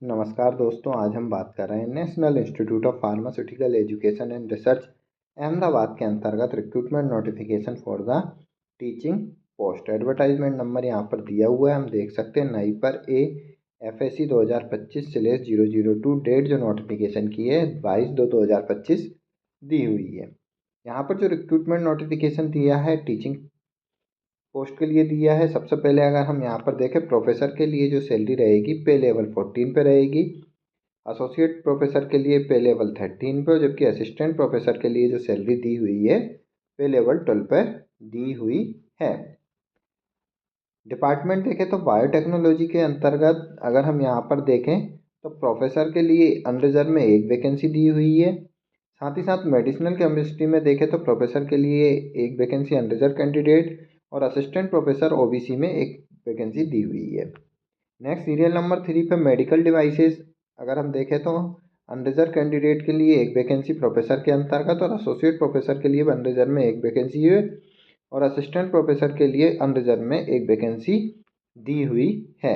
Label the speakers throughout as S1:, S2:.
S1: नमस्कार दोस्तों, आज हम बात कर रहे हैं national institute of pharmaceutical education and research Ahmedabad के अंतर्गत recruitment notification for the teaching post. Advertisement number यहाँ पर दिया हुआ है, हम देख सकते हैं। नई पर FSC 2025/002 डेट जो नोटिफिकेशन की है 22/2/2025 दी हुई है। यहाँ पर जो रिक्रूटमेंट नोटिफिकेशन दिया है टीचिंग पोस्ट के लिए दिया है। सबसे पहले अगर हम यहाँ पर देखें, प्रोफेसर के लिए जो सैलरी रहेगी पे लेवल 14 पे रहेगी, एसोसिएट प्रोफेसर के लिए पे लेवल 13 पे, जबकि असिस्टेंट प्रोफेसर के लिए जो सैलरी दी हुई है पे लेवल 12 पे दी हुई है। डिपार्टमेंट देखें तो बायोटेक्नोलॉजी के अंतर्गत अगर हम यहाँ पर देखें तो प्रोफेसर के लिए अनरिजर्व में एक वैकेंसी दी हुई है। साथ ही साथ मेडिसिनल केमिस्ट्री में देखें तो प्रोफेसर के लिए एक वैकेंसी अनरिजर्व कैंडिडेट और असिस्टेंट प्रोफेसर OBC में एक वैकेंसी दी हुई है। नेक्स्ट सीरियल नंबर 3 पे मेडिकल डिवाइसेस अगर हम देखें तो अनरिजर्व कैंडिडेट के लिए एक वैकेंसी प्रोफेसर के अंतर्गत और एसोसिएट प्रोफेसर के लिए अनरिजर्व में एक वैकेंसी है और असिस्टेंट प्रोफेसर के लिए अनरिजर्व में एक वैकेंसी दी हुई है।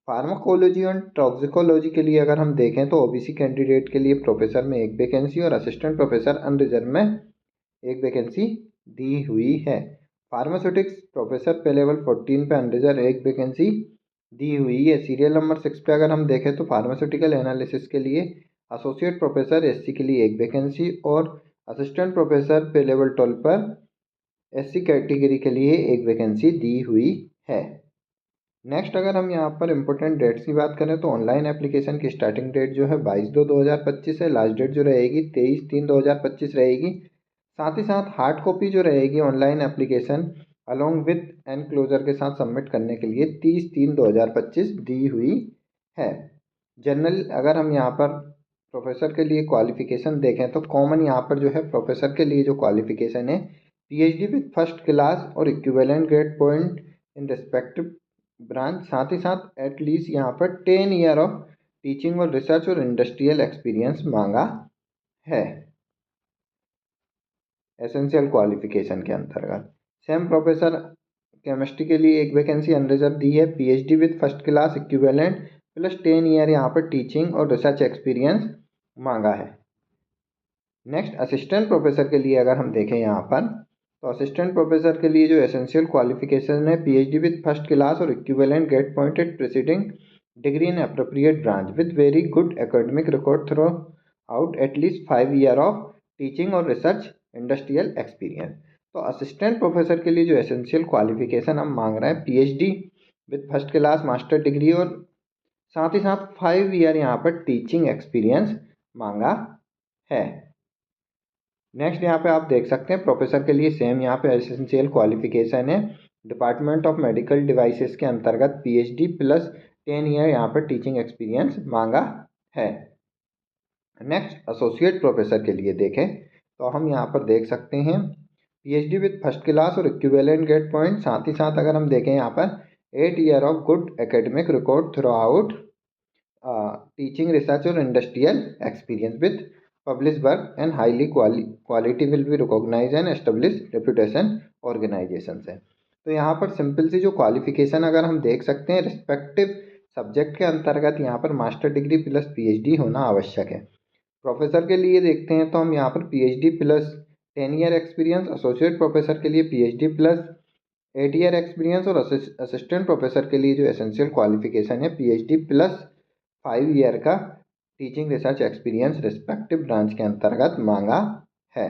S1: फार्माकोलॉजी और टॉक्सिकोलॉजी के लिए अगर हम देखें तो OBC कैंडिडेट के लिए प्रोफेसर में एक वैकेंसी और असिस्टेंट प्रोफेसर अनरिजर्व में एक वैकेंसी दी हुई है। फार्मास्यूटिक्स प्रोफेसर पे लेवल 14 पे अनरिजर्व एक वैकेंसी दी हुई है। सीरियल नंबर 6 पे अगर हम देखें तो फार्मास्यूटिकल एनालिसिस के लिए एसोसिएट प्रोफेसर SC के लिए एक वैकेंसी और असिस्टेंट प्रोफेसर पे लेवल 12 पर SC कैटेगरी के लिए एक वैकेंसी दी हुई है। नेक्स्ट अगर हम यहाँ पर इम्पोर्टेंट डेट्स की बात करें तो ऑनलाइन एप्लीकेशन की स्टार्टिंग डेट जो है 22/2/2025 है। लास्ट डेट जो रहेगी 23/3/2025 रहेगी। साथ ही साथ हार्ड कॉपी जो रहेगी online application along with enclosure के साथ सबमिट करने के लिए 30/3/2025 दी हुई है। जनरल अगर हम यहाँ पर प्रोफेसर के लिए क्वालिफिकेशन देखें तो कॉमन यहाँ पर जो है प्रोफेसर के लिए जो क्वालिफिकेशन है PhD विथ फर्स्ट क्लास और equivalent grade point in respective branch. साथ ही साथ एटलीस्ट यहाँ पर 10 ईयर ऑफ टीचिंग और रिसर्च और इंडस्ट्रियल एक्सपीरियंस मांगा है एसेंशियल क्वालिफिकेशन के अंतर्गत। सेम प्रोफेसर केमिस्ट्री के लिए एक वैकेंसी अनरिजर्व दी है। PhD with first class equivalent plus 10 year यहाँ पर टीचिंग और रिसर्च एक्सपीरियंस मांगा है। नेक्स्ट असिस्टेंट प्रोफेसर के लिए अगर हम देखें यहाँ पर तो असिस्टेंट प्रोफेसर के लिए जो एसेंशियल क्वालिफिकेशन है PhD विथ फर्स्ट क्लास और equivalent grade pointed preceding degree in appropriate branch with very good academic record through out at least 5 year of teaching और रिसर्च इंडस्ट्रियल एक्सपीरियंस। तो असिस्टेंट प्रोफेसर के लिए जो एसेंशियल क्वालिफिकेशन हम मांग रहे हैं PhD with first class master degree और साथ ही साथ 5 ईयर यहाँ पर टीचिंग एक्सपीरियंस मांगा है। नेक्स्ट यहाँ पे आप देख सकते हैं प्रोफेसर के लिए सेम यहाँ पे एसेंशियल क्वालिफिकेशन है। डिपार्टमेंट ऑफ मेडिकल डिवाइसेस के अंतर्गत PhD प्लस 10 ईयर यहाँ पर टीचिंग एक्सपीरियंस मांगा है। नेक्स्ट एसोसिएट प्रोफेसर के लिए देखें तो हम यहाँ पर देख सकते हैं PhD विथ फर्स्ट क्लास और इक्विवेलेंट ग्रेड पॉइंट। साथ ही साथ अगर हम देखें यहाँ पर 8 year of good academic record throughout teaching research और industrial experience with published work and highly quality will be recognized and established reputation organization है। तो यहाँ पर सिंपल सी जो क्वालिफिकेशन अगर हम देख सकते हैं रिस्पेक्टिव सब्जेक्ट के अंतर्गत यहाँ पर मास्टर डिग्री प्लस PhD होना आवश्यक है। प्रोफेसर के लिए देखते हैं तो हम यहाँ पर PhD plus 10 year experience, associate professor के लिए PhD प्लस 8 ईयर एक्सपीरियंस और असिस्टेंट प्रोफेसर के लिए जो एसेंशियल क्वालिफिकेशन है PhD प्लस 5 ईयर का teaching research experience respective branch के अंतर्गत मांगा है।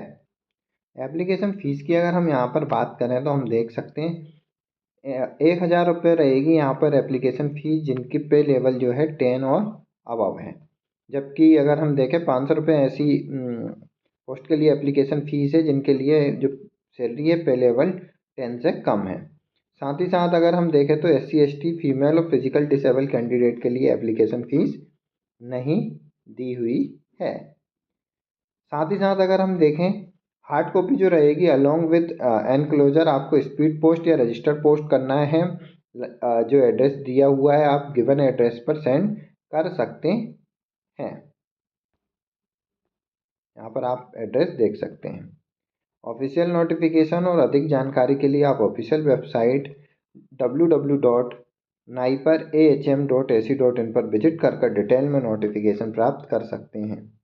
S1: एप्लीकेशन फ़ीस की अगर हम यहाँ पर बात करें तो हम देख सकते हैं 1000 रुपये रहेगी यहाँ पर एप्लीकेशन फ़ीस, जिनकी पे लेवल जो है 10 और अबव है। जबकि अगर हम देखें 500 रुपये ऐसी पोस्ट के लिए एप्लीकेशन फ़ीस है जिनके लिए जो सैलरी है पे लेवल 10 से कम है। साथ ही साथ अगर हम देखें तो SC ST फीमेल और फिजिकल डिसेबल कैंडिडेट के लिए एप्लीकेशन फ़ीस नहीं दी हुई है। साथ ही साथ अगर हम देखें हार्ड कॉपी जो रहेगी अलोंग विथ एनक्लोजर आपको स्पीड पोस्ट या रजिस्टर पोस्ट करना है। जो एड्रेस दिया हुआ है आप गिवन एड्रेस पर सेंड कर सकते हैं। यहाँ पर आप एड्रेस देख सकते हैं। ऑफिशियल नोटिफिकेशन और अधिक जानकारी के लिए आप official website www NIPER AHM.AC.in पर विजिट कर डिटेल में नोटिफिकेशन प्राप्त कर सकते हैं।